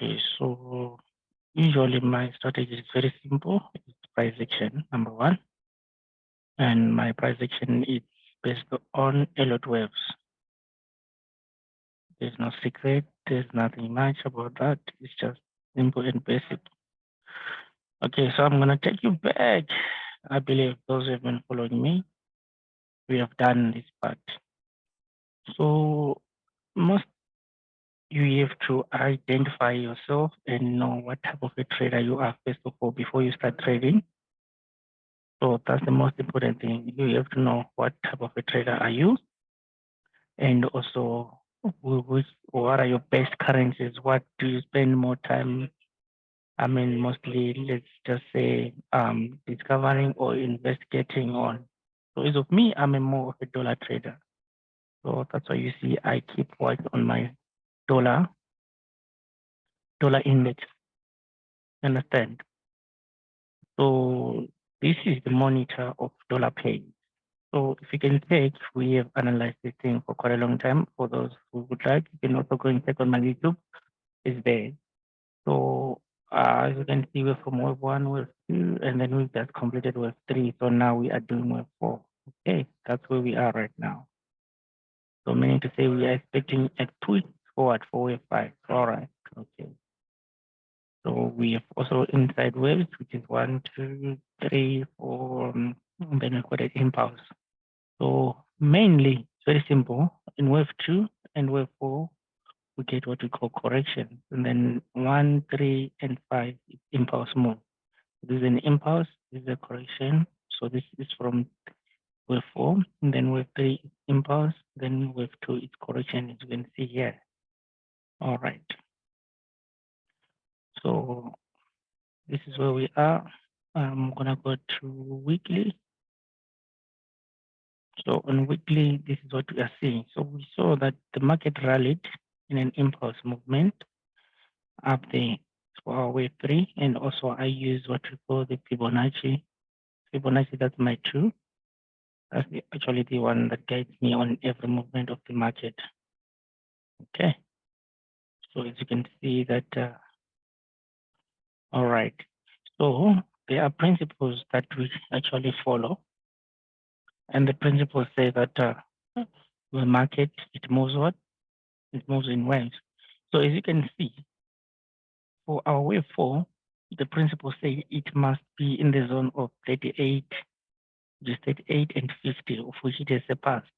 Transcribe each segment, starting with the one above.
Okay, so usually my strategy is very simple. It's price action, number one. And my price action is based on alert waves. There's no secret. There's nothing much about that. It's just simple and basic. Okay, so I'm going to take you back. I believe those who have been following me, we have done this part. So most you have to identify yourself and know what type of a trader you are first of all before you start trading. So that's the most important thing. You have to know what type of a trader are you, and also what are your best currencies? What do you spend more time? I mean, mostly, let's just say, discovering or investigating on. So as of me, I'm a more of a dollar trader. So that's why you see I keep watch on my dollar index. Understand? So this is the monitor of dollar pay. So if you can check, we have analyzed this thing for quite a long time. For those who would like, you can also go and check on my YouTube. It's there. So as you can see, we're from wave 1, wave 2, and then we just completed wave 3. So now we are doing wave 4. Okay, that's where we are right now. So meaning to say we are expecting a push forward for wave 5. All right, okay. So we have also inside waves, which is 1, 2, 3, 4, and then we've got an impulse. So mainly, it's very simple. In wave 2 and wave 4, we get what we call correction. And then 1, 3, and 5 is impulse move. This is an impulse, this is a correction. So this is from wave 4, and then wave 3 is impulse, then wave 2 is correction, as you can see here. All right. So this is where we are. I'm gonna go to weekly. So on weekly, this is what we are seeing. So we saw that the market rallied in an impulse movement up there for our wave 3, and also I use what we call the Fibonacci. Fibonacci, that's my 2. That's actually the one that guides me on every movement of the market. Okay. So as you can see that, all right. So there are principles that we actually follow. And the principles say that the market, it moves what? It moves in waves. So as you can see, for our wave 4, the principles say it must be in the zone of 38, just 38 and 50, of which it has surpassed.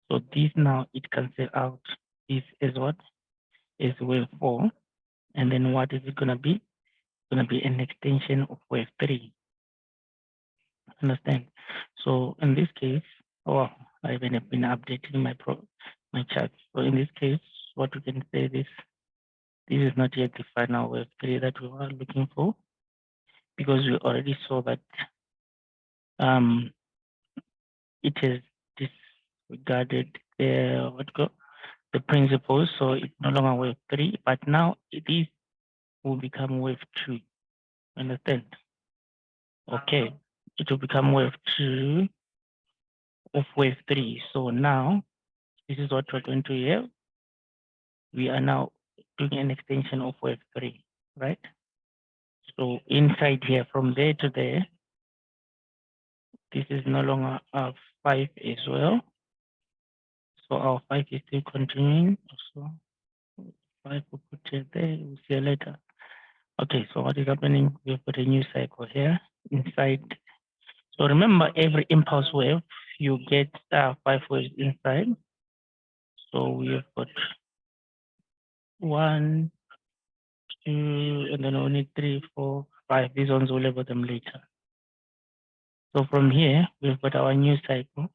So this now, it cancels out this as what? Is wave 4. And then what is it going to be? It's going to be an extension of wave 3. Understand? So in this case, I even have been updating my charts. So in this case, what we can say this is not yet the final wave 3 that we were looking for, because we already saw that it is disregarded the principles. So it's no longer wave 3, but now it will become wave 2. Understand? Okay, it will become wave 2 of wave 3. So now this is what we're going to have. We are now doing an extension of wave 3, right? So inside here, from there to there, this is no longer a 5 as well. So our 5 is still continuing. So 5 will put it there. We'll see you later. Okay, so what is happening? We've got a new cycle here inside. So remember, every impulse wave, you get 5 waves inside. So we have got 1, 2, and then only 3, 4, 5. These ones will label them later. So from here, we've got our new cycle.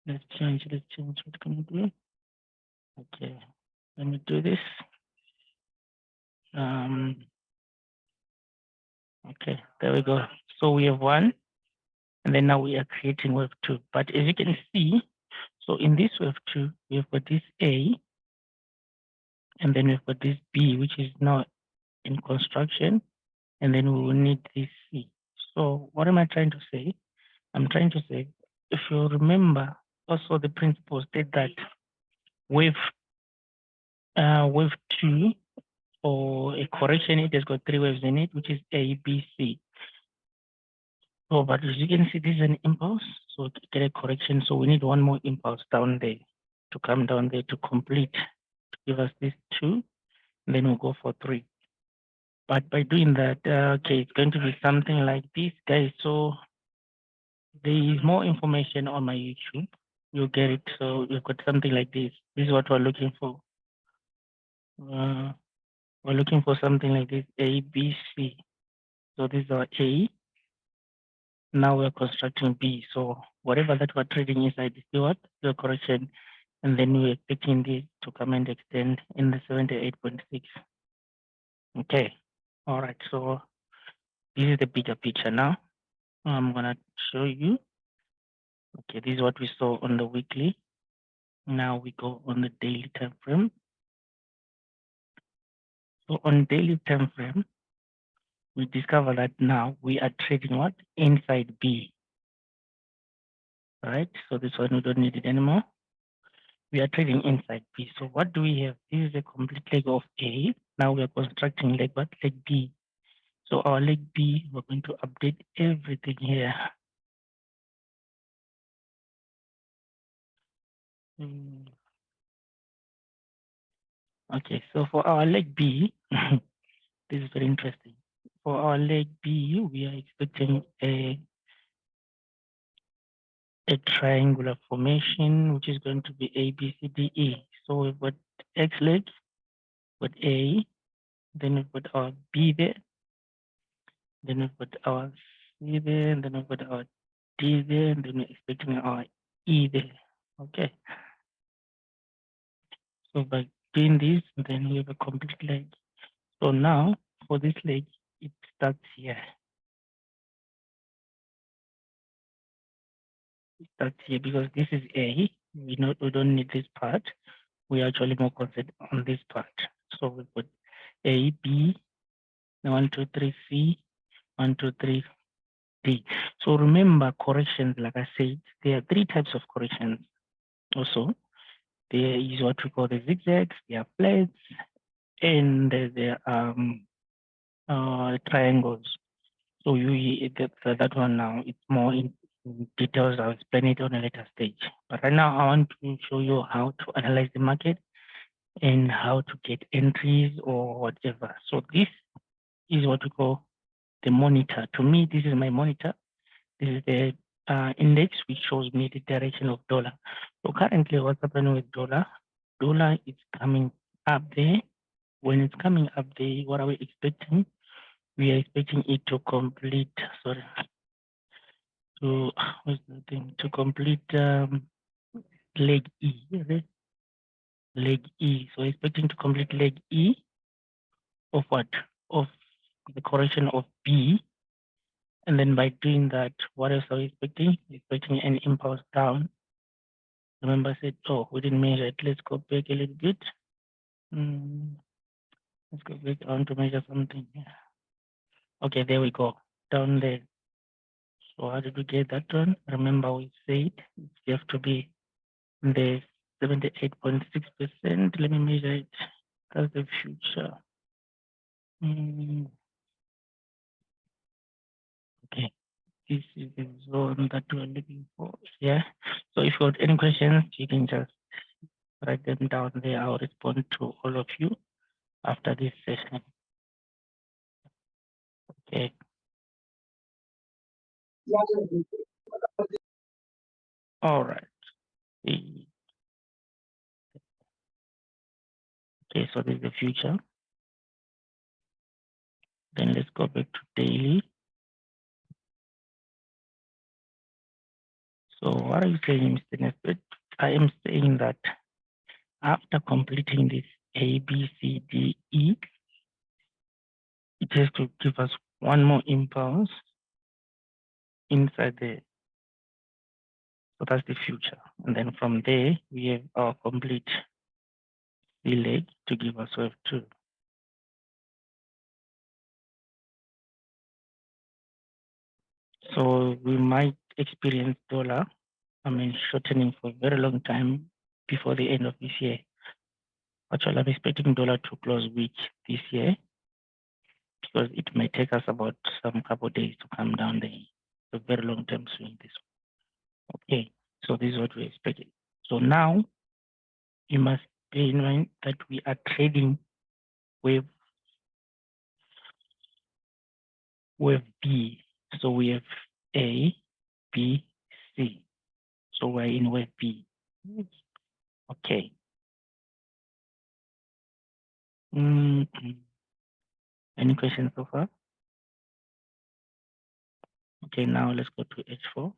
Let's change what can we do? Okay, let me do this. Okay, there we go. So we have 1, and then now we are creating wave 2. But as you can see, so in this wave 2, we've got this A, and then we've got this B, which is now in construction, and then we will need this C. So what am I trying to say? I'm trying to say, if you remember, also the principle state that wave Wave 2, or a correction, it has got 3 waves in it, which is A, B, C. So, but as you can see, this is an impulse, so to get a correction, so we need one more impulse down there to come down there to complete, to give us this 2, then we'll go for 3. But by doing that, okay, it's going to be something like this, guys. So there is more information on my YouTube. You'll get it. So you've got something like this. This is what we're looking for. We're looking for something like this, A, B, C. So this is our A. Now we're constructing B. So whatever that we're trading inside is what? The correction. And then we're expecting this to come and extend in the 78.6. Okay. All right. So this is the bigger picture now. I'm going to show you. Okay, this is what we saw on the weekly. Now we go on the daily time frame. So on daily time frame, we discover that now we are trading what? Inside B, right? So this one, we don't need it anymore. We are trading inside B. So what do we have? This is a complete leg of A. Now we are constructing leg what? Leg B. So our leg B, we're going to update everything here. Okay, so for our leg B, this is very interesting. For our leg B, we are expecting a triangular formation, which is going to be A, B, C, D, E. So we've got X legs, with A, then we've got our B there, then we've got our C there, and then we've got our D there, and then we're expecting our E there. Okay. So by doing this, then we have a complete leg. So now for this leg, it starts here. It starts here because this is A. We don't need this part. We are actually more concentrated on this part. So we put A, B, 1, 2, 3, C, 1, 2, 3, D. So remember corrections, like I said, there are 3 types of corrections. Also, there is what we call the zigzags, there are flats, and there are triangles. So you that one now, it's more in details. I'll explain it on a later stage. But right now, I want to show you how to analyze the market and how to get entries or whatever. So this is what we call the monitor. To me, this is my monitor. This is the index which shows me the direction of dollar. So currently, what's happening with dollar? Dollar is coming up there. When it's coming up there, what are we expecting? We are expecting it to complete. Sorry, to what's the thing? To complete leg E. Right? Leg E. So expecting to complete leg E of what? Of the correction of B. And then by doing that, what else are we expecting? Expecting an impulse down. Remember, I said, oh, we didn't measure it. Let's go back a little bit. Let's go back. I want to measure something. Okay, there we go. Down there. So how did we get that one? Remember, we said you have to be in the 78.6%. Let me measure it. That's the future. Okay, this is the zone that we're looking for. Yeah. So if you have any questions, you can just write them down there. I'll respond to all of you after this session. Okay. All right. Okay, so this is the future. Then let's go back to daily. So what are you saying, Mr. Nesbitt? I am saying that after completing this A, B, C, D, E, it has to give us one more impulse inside there. So that's the future. And then from there, we have our complete C leg to give us wave 2. So we might experience dollar, shortening for a very long time before the end of this year. Actually, I'm expecting dollar to close weak this year because it may take us about some couple of days to come down there. It's a very long-term swing. This one. Okay, so this is what we're expecting. So now you must bear in mind that we are trading with B. So we have A, B, C. So we're in wave B. Okay. Any questions so far? Okay, now let's go to H4.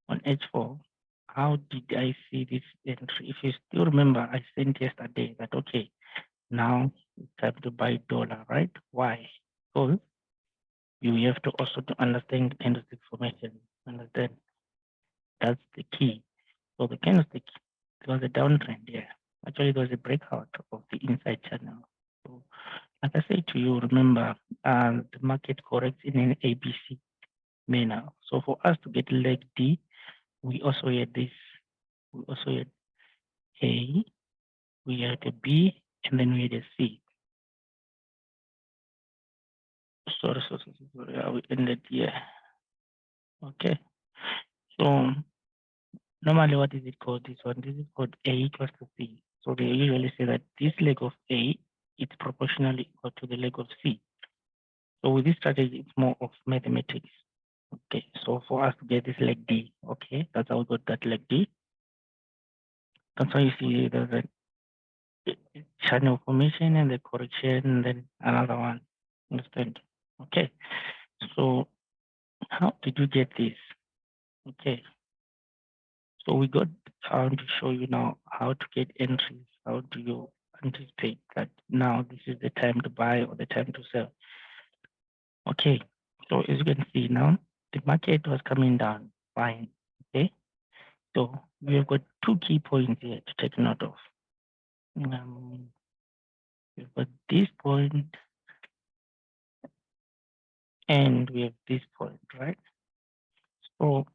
On H4, how did I see this entry? If you still remember, I sent yesterday that, okay, now it's time to buy dollar, right? Why? Because you have to also to understand candlestick formation. Understand? That's the key. So the candlestick, there was a downtrend here. Actually, there was a breakout of the inside channel. So, like I said to you, remember, the market corrects in an ABC manner. So for us to get leg D, we also had this, we also had A, we had a B, and then we had a C. Sorry, we ended here. Okay. So normally, what is it called? This one, this is called A equals to C. So they usually say that this leg of A is proportionally equal to the leg of C. So with this strategy, it's more of mathematics. Okay, so for us to get this leg D, okay, that's how we got that leg D. That's why you see there's a channel formation and the correction, and then another one. Understand? Okay, so how did you get this? Okay, so we got to show you now how to get entries. How do you anticipate that now this is the time to buy or the time to sell? Okay, so as you can see now, the market was coming down fine. Okay, so we have got two key points here to take note of. We've got this point and we have this point, right? So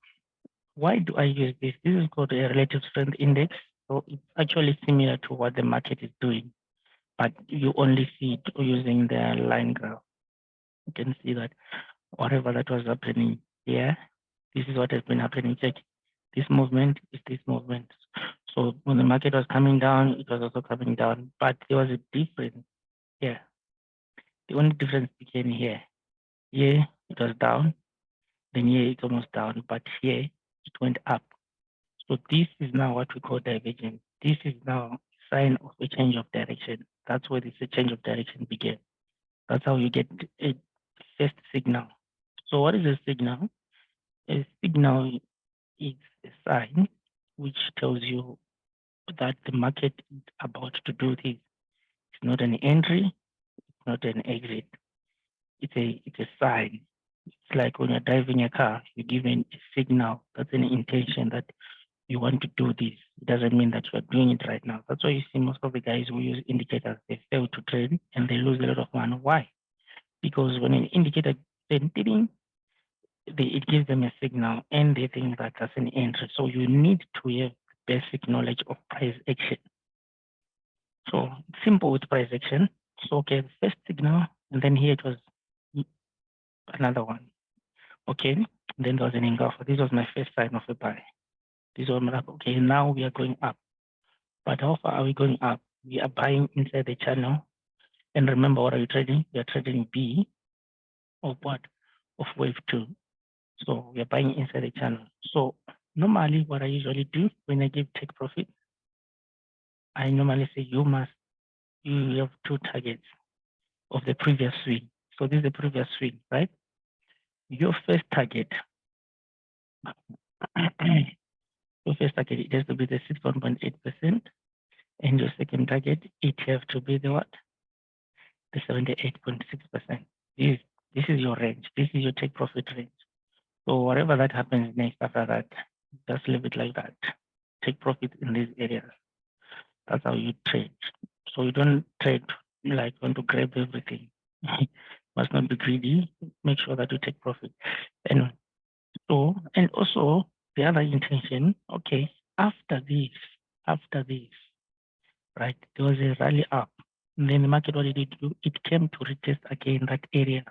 why do I use this? This is called a relative strength index. So it's actually similar to what the market is doing, but you only see it using the line graph. You can see that whatever that was happening here, this is what has been happening. Check this movement is this movement. So when the market was coming down, it was also coming down, but there was a difference here. The only difference became here. Here it was down, then here it's almost down, but here it went up. So this is now what we call divergence. This is now a sign of a change of direction. That's where this change of direction began. That's how you get a first signal. So what is a signal? A signal is a sign which tells you that the market is about to do this. It's not an entry, it's not an exit. It's a sign. It's like when you're driving a car, you're given a signal. That's an intention that you want to do this. It doesn't mean that you are doing it right now. That's why you see most of the guys who use indicators, they fail to trade and they lose a lot of money. Why? Because when an indicator then it gives them a signal and they think that that's an entry. So you need to have basic knowledge of price action. So simple with price action. So okay, first signal, and then here it was another one. Okay, then there was an engulfer. This was my first sign of a buy. This was my, okay, now we are going up. But how far are we going up? We are buying inside the channel. And remember, what are you trading? We are trading B of what? Of wave 2. So we are buying inside the channel. So normally what I usually do when I give take profit, I normally say you have two targets of the previous swing. So this is the previous swing, right? Your first target, your first target, it has to be the 61.8%. And your second target, it has to be the what? The 78.6%. This is your range. This is your take profit range. So whatever that happens next after that, just leave it like that. Take profit in these areas. That's how you trade. So you don't trade like want to grab everything. Must not be greedy. Make sure that you take profit. Anyway, so and also the other intention, okay, after this, after this, right, there was a rally up. And then the market, what did it do? It came to retest again that area.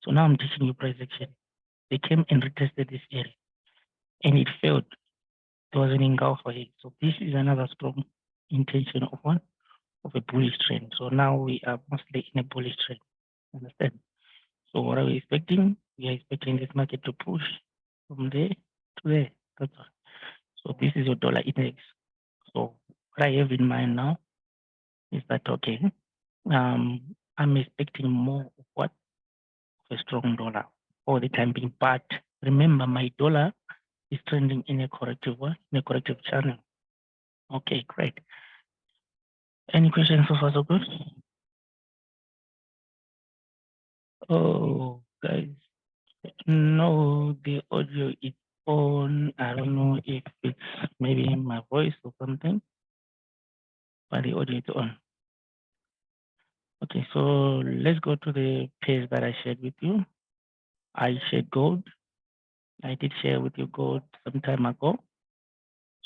So now I'm teaching you price action. They came and retested this area and it failed. There was an engulfer here. So this is another strong intention of one of a bullish trend. So now we are mostly in a bullish trend. Understand? So what are we expecting? We are expecting this market to push from there to there. That's all. So this is your dollar index. So what I have in mind now is that okay, I'm expecting more of what? A strong dollar for the time being. But remember, my dollar is trending in a corrective one, in a corrective channel. Okay, great. Any questions so far so good? Oh, guys, no, the audio is on. I don't know if it's maybe my voice or something, but the audio is on. Okay, so let's go to the page that I shared with you. I shared gold. I did share with you gold some time ago.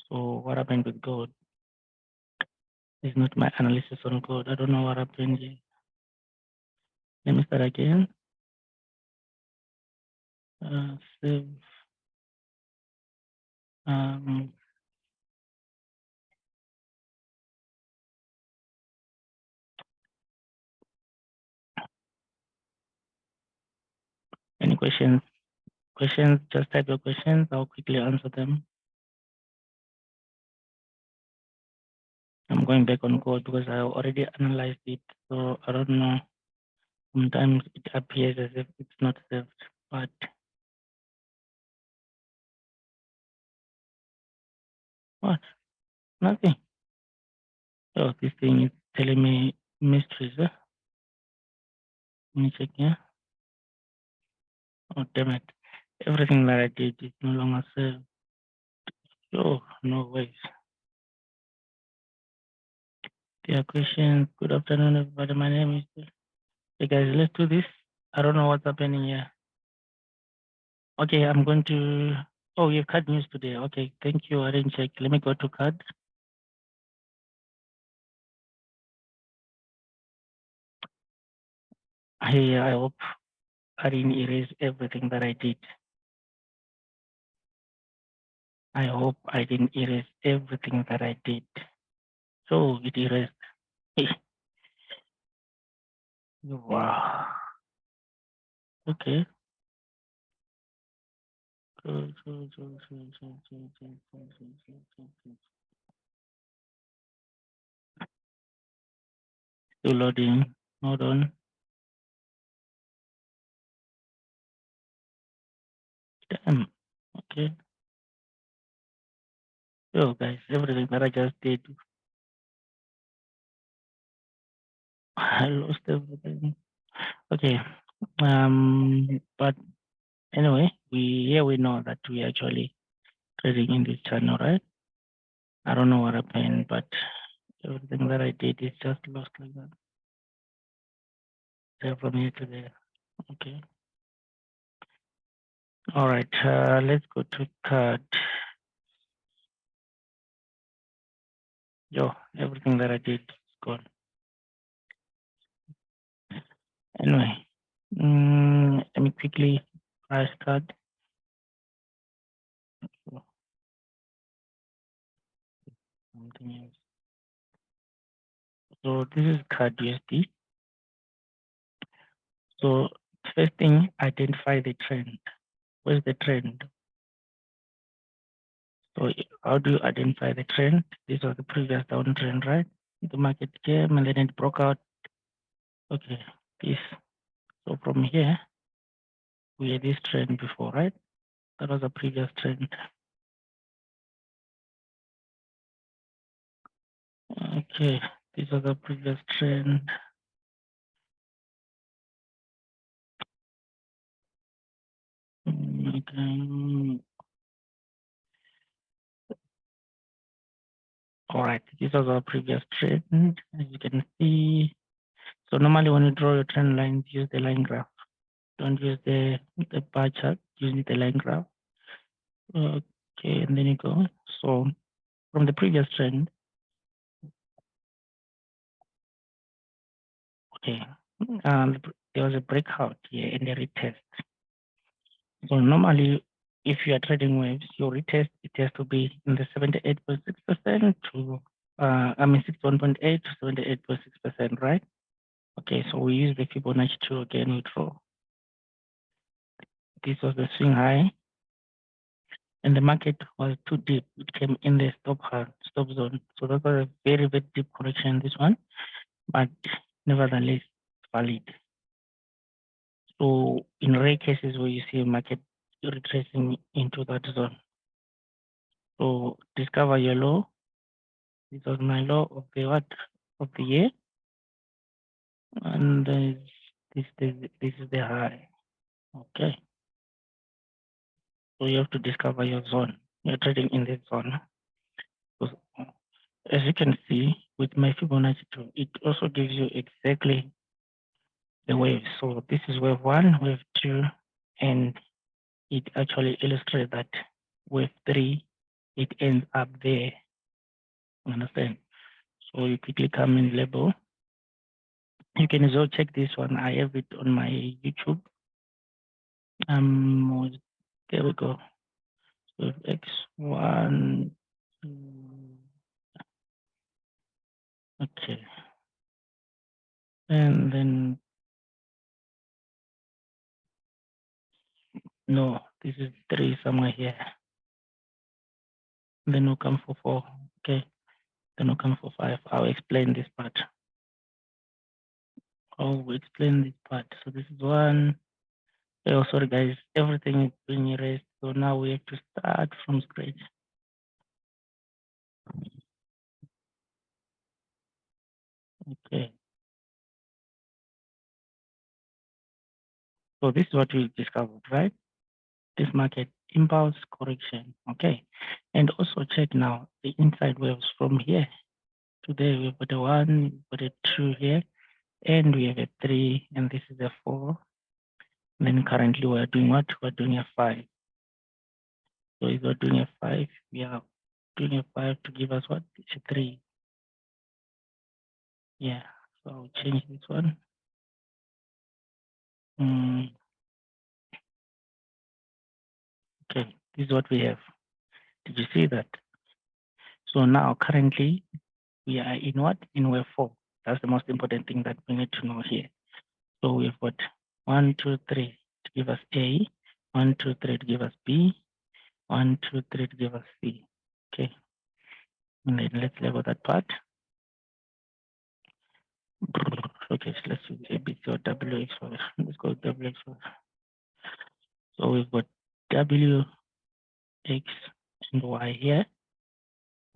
So what happened with gold? It's not my analysis on gold. I don't know what happened here. Let me start again. Save. Any questions? Questions? Just type your questions. I'll quickly answer them. I'm going back on code because I already analyzed it. So I don't know. Sometimes it appears as if it's not saved, but what? Nothing. So this thing is telling me mysteries. Let me check here. Oh, damn it. Everything that I did is no longer saved. Oh, no ways. There are questions. Good afternoon, everybody. My name is. Hey guys, let's do this. I don't know what's happening here. Okay, I'm going to. Oh, you have card news today. Okay, thank you. I didn't check. Let me go to card. Hey, I hope I didn't erase everything that I did. I hope I didn't erase everything that I did. So it erased. Wow. Okay. Still loading. Hold on. Damn. Okay. So guys, everything that I just did, I lost everything. Okay. But anyway, we know that we actually trading in this channel, right? I don't know what happened, but everything that I did is just lost like that. There from here to there. Okay. All right. Let's go to card. Yo, everything that I did is gone. Anyway, let me quickly price card. Something else. So this is card USD. So first thing, identify the trend. Where's the trend? So how do you identify the trend? This was the previous downtrend, right? The market came and then it broke out. Okay, this. So from here, we had this trend before, right? That was a previous trend. Okay, this was a previous trend. Okay. All right, this was our previous trend, as you can see. So normally when you draw your trend lines, use the line graph. Don't use the bar chart, use the line graph. Okay, and then you go. So from the previous trend, Okay, there was a breakout here in the retest. So normally, if you are trading waves, your retest, it has to be in the 78.6% to, 61.8 to 78.6%, right? Okay, so we use the Fibonacci to again withdraw. This was the swing high, and the market was too deep. It came in the stop zone. So that was a very, very deep correction, this one, but nevertheless valid. So in rare cases where you see a market retracing into that zone. So discover your low. This was my low of the what of the year, and this is the high. Okay, so you have to discover your zone. You're trading in this zone. So, as you can see with my Fibonacci tool, it also gives you exactly the waves. So this is wave 1, wave 2, and it actually illustrates that wave 3, it ends up there. Understand? So you quickly come in label. You can also check this one. I have it on my YouTube. There we go. So X1. Okay. And then no, this is 3 somewhere here. Then we'll come for 4. Okay. Then we'll come for 5. I'll explain this part. I'll explain this part. So this is 1. Oh, sorry guys, everything is being erased. So now we have to start from scratch. Okay. So this is what we discovered, right? This market impulse correction. Okay. And also check now the inside waves from here to there. We've got a 1, we've got a 2 here, and we have a 3, and this is a 4. And then currently we're doing what? We're doing a 5. So if we're doing a 5, we are doing a 5 to give us what? It's a 3. Yeah. So I'll change this one. Okay, this is what we have. Did you see that? So now currently we are in what? In wave 4. That's the most important thing that we need to know here. So we've got 1, 2, 3 to give us A, 1, 2, 3 to give us B, 1, 2, 3 to give us C. Okay. And then let's label that part. Okay, so let's use A, B, C, or W, X, Y. Let's go W, X, Y. So we've got W, X, and Y here.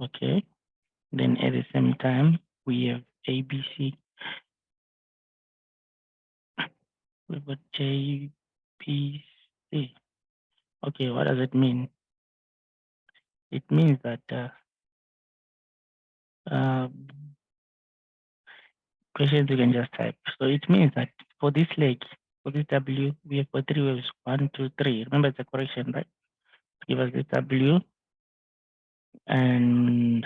Okay. Then at the same time, we have A, B, C. We've got J, P, C. Okay, what does it mean? It means that questions you can just type. So it means that for this leg, for this W, we have got 3 waves. 1, 2, 3. Remember it's a correction, right? Give us this W and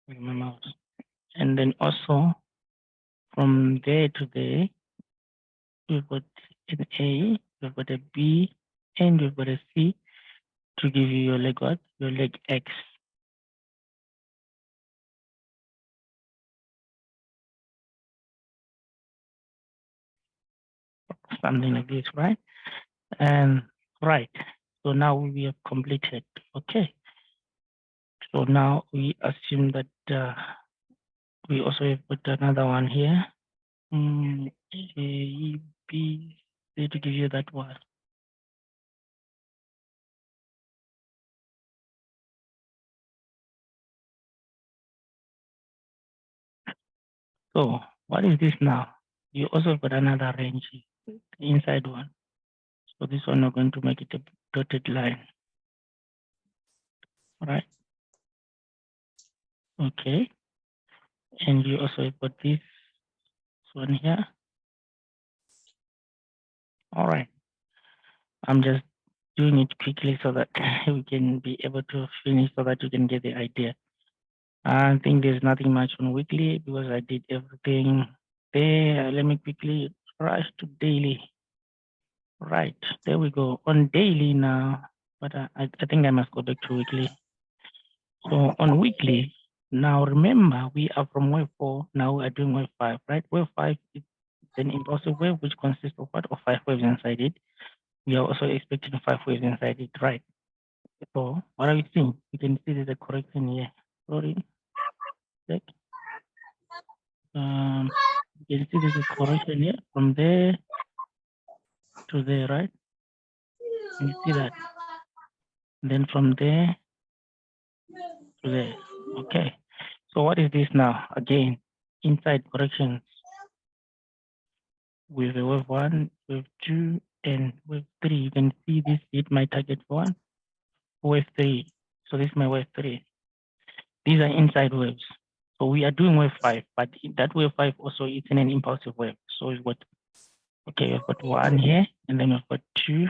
remember. And then also from there to there, we've got an A, we've got a B, and we've got a C to give you your leg what? Your leg X. Something like this, right? And right. So now we have completed. Okay. So now we assume that we also have put another one here. A, B, C to give you that one. So what is this now? You also got another range, the inside one. So this one we're going to make it a dotted line. All right. Okay. And you also got this one here. All right. I'm just doing it quickly so that we can be able to finish so that you can get the idea. I think there's nothing much on weekly because I did everything there. Let me quickly rush to daily. Right, there we go. On daily now, but I think I must go back to weekly. So on weekly, now remember we are from wave 4, now we are doing wave 5, right? Wave 5 is an impulsive wave which consists of what? Of 5 waves inside it. We are also expecting 5 waves inside it, right? So what are we seeing? You can see there's a correction here. Sorry. Check. You can see there's a correction here from there to there, right? Can you see that? And then from there to there. Okay. So what is this now? Again, inside corrections with a wave 1, wave 2, and wave 3. You can see this hit my target 1, wave 3. So this is my wave 3. These are inside waves. So we are doing wave 5, but that wave 5 also is in an impulsive wave. So we've got, okay, we've got 1 here, and then we've got 2,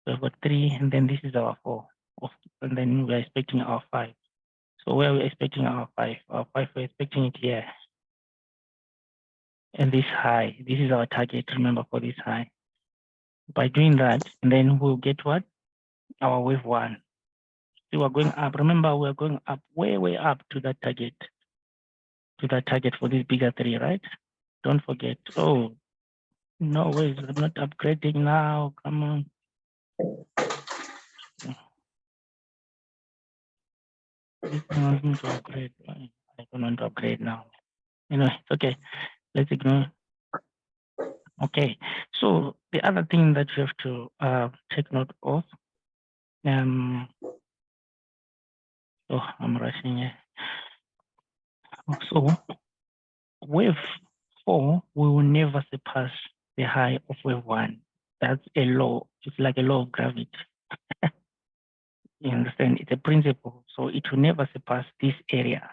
we've got 3, and then this is our 4. And then we're expecting our 5. So where are we expecting our 5? Our 5, we're expecting it here. And this high, this is our target, remember, for this high. By doing that, and then we'll get what? Our wave 1. So we're going up. Remember, we're going up, way, way up to that target for this bigger 3, right? Don't forget. Oh, no ways, I'm not upgrading now. Come on. This thing wants me to upgrade. I don't want to upgrade now. Anyway, it's okay. Let's ignore. Okay. So the other thing that you have to take note of. Oh, I'm rushing here. So wave 4, we will never surpass the high of wave 1. That's a law. It's like a law of gravity. You understand? It's a principle. So it will never surpass this area.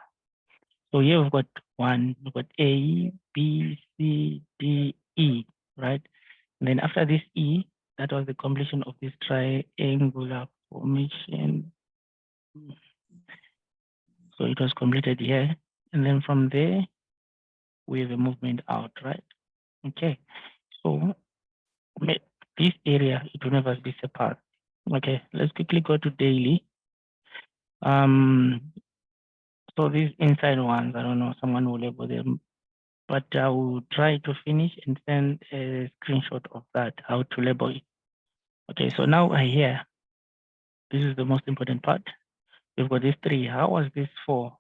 So here we've got 1, we've got A, B, C, D, E, right? And then after this E, that was the completion of this triangular formation. So it was completed here. And then from there, we have a movement out, right? Okay. So this area, it will never be surpassed. Okay, let's quickly go to daily. So these inside ones, I don't know, someone will label them, but I will try to finish and send a screenshot of that, how to label it. Okay, so now I hear, this is the most important part. We've got these 3. How was this 4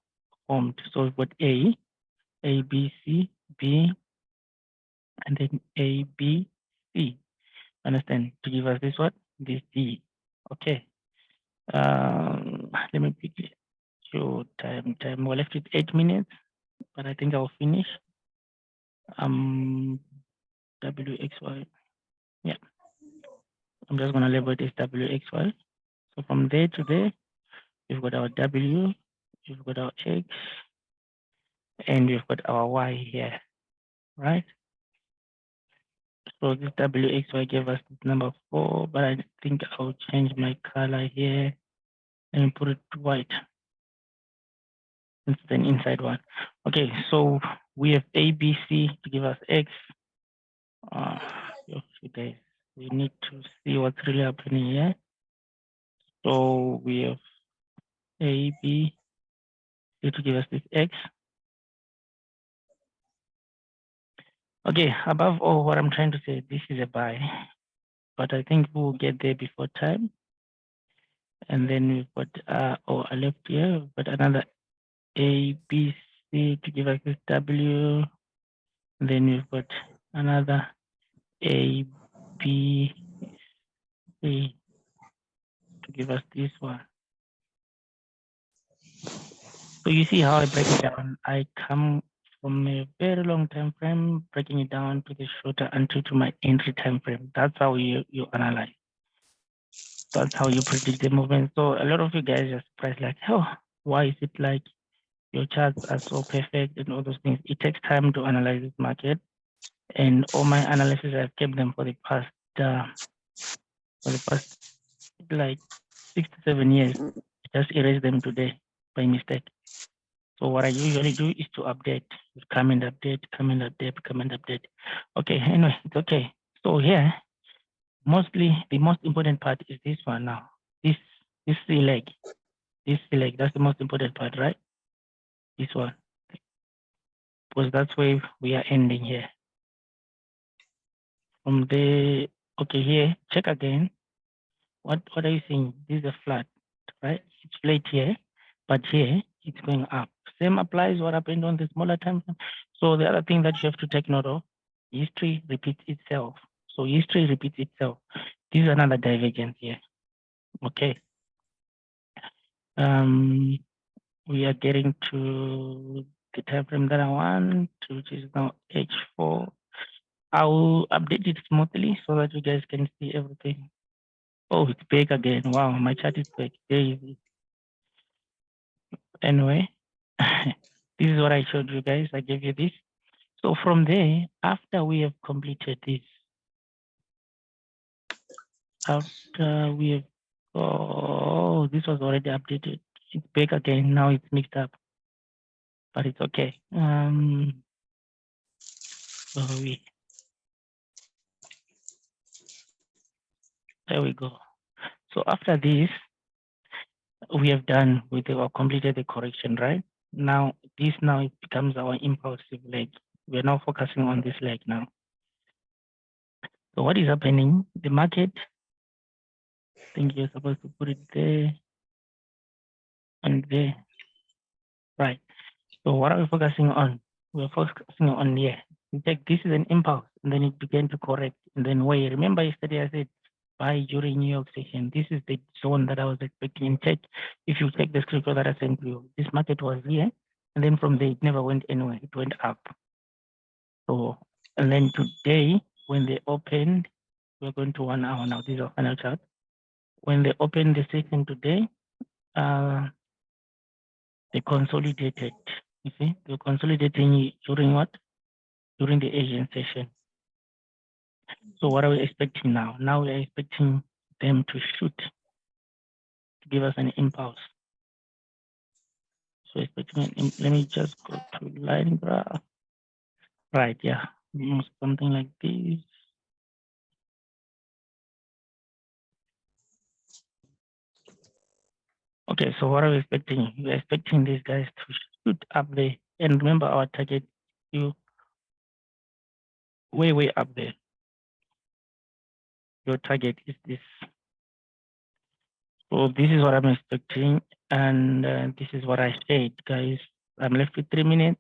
formed? So we've got A, B, C, B, and then A, B, C. Understand? To give us this what? This D. Okay. Let me quickly show time. We're left with 8 minutes, but I think I'll finish. WXY. Yeah. I'm just gonna label it as WXY. So from there to there, we've got our W, we've got our X, and we've got our Y here, right? So this WXY gave us number 4, but I think I'll change my color here and put it white. It's an inside one. Okay, so we have A, B, C to give us X. We need to see what's really happening here. So we have A, B, C to give us this X. Okay, above all, what I'm trying to say, this is a buy, but I think we'll get there before time. And then we've got, I left here, but another A, B, C to give us this W. And then we've got another A, B, C to give us this one. So you see how I break it down. I come from a very long time frame, breaking it down to the shorter until to my entry time frame. That's how you analyze. That's how you predict the movement. So a lot of you guys are surprised, like, oh, why is it like your charts are so perfect and all those things? It takes time to analyze this market, and all my analysis, I've kept them for the past like 6 to 7 years. I just erased them today by mistake. So what I usually do is to update, come and update, come and update, come and update. Okay, anyway, it's okay. So here, mostly the most important part is this one now. This C leg. This C leg, that's the most important part, right? This one. Because that's where we are ending here. From the okay here, check again. What are you seeing? This is a flat, right? It's flat here, but here it's going up. Same applies what happened on the smaller time frame. So the other thing that you have to take note of, history repeats itself. So history repeats itself. This is another divergence here. Okay. We are getting to the time frame that I want, which is now H4. I'll update it smoothly so that you guys can see everything. Oh, it's back again. Wow, my chart is back. There is it. Anyway, this is what I showed you guys. I gave you this. So from there, after we have completed this, after we have, oh, this was already updated. It's back again. Now it's mixed up, but it's okay. There we go. So after this, we have done with or completed the correction, right? Now this now it becomes our impulsive leg. We're now focusing on this leg now. So what is happening? The market, I think you're supposed to put it there and there, right? So what are we focusing on? We're focusing on here. In fact, this is an impulse, and then it began to correct. And then wait, remember yesterday I said buy during New York session. This is the zone that I was expecting. In fact, if you check the scripture that I sent you, this market was here, and then from there it never went anywhere. It went up. So, and then today when they opened, we're going to 1 hour now. This is our final chart. When they opened the session today, they consolidated. You see, they're consolidating during what? During the Asian session. So what are we expecting now? Now we're expecting them to shoot to give us an impulse. So expecting, let me just go to line graph. Right, yeah, something like this. Okay, so what are we expecting? We're expecting these guys to shoot up there. And remember our target, you way up there. Your target is this. So this is what I'm expecting. And this is what I said, guys. I'm left with 3 minutes.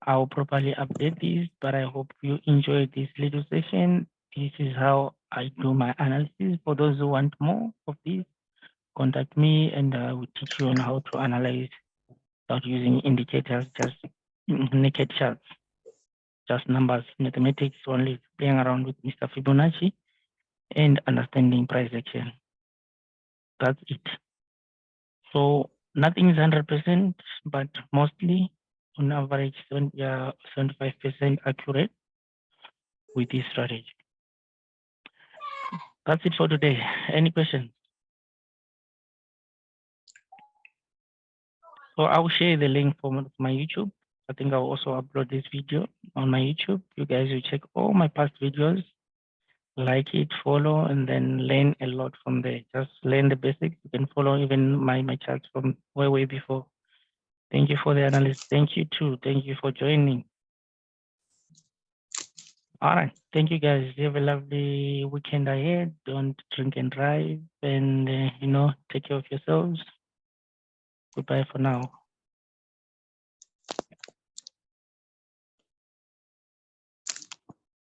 I'll properly update this, but I hope you enjoyed this little session. This is how I do my analysis. For those who want more of this, contact me and I will teach you on how to analyze without using indicators, just naked charts, just numbers, mathematics only, playing around with Mr. Fibonacci and understanding price action. That's it. So nothing is 100%, but mostly on average 75% accurate with this strategy. That's it for today. Any questions? So I'll share the link for my YouTube. I think I'll also upload this video on my YouTube. You guys will check all my past videos, like it, follow, and then learn a lot from there. Just learn the basics. You can follow even my charts from way before. Thank you for the analysis. Thank you too. Thank you for joining. All right. Thank you guys. Have a lovely weekend ahead. Don't drink and drive, and take care of yourselves. Goodbye for now.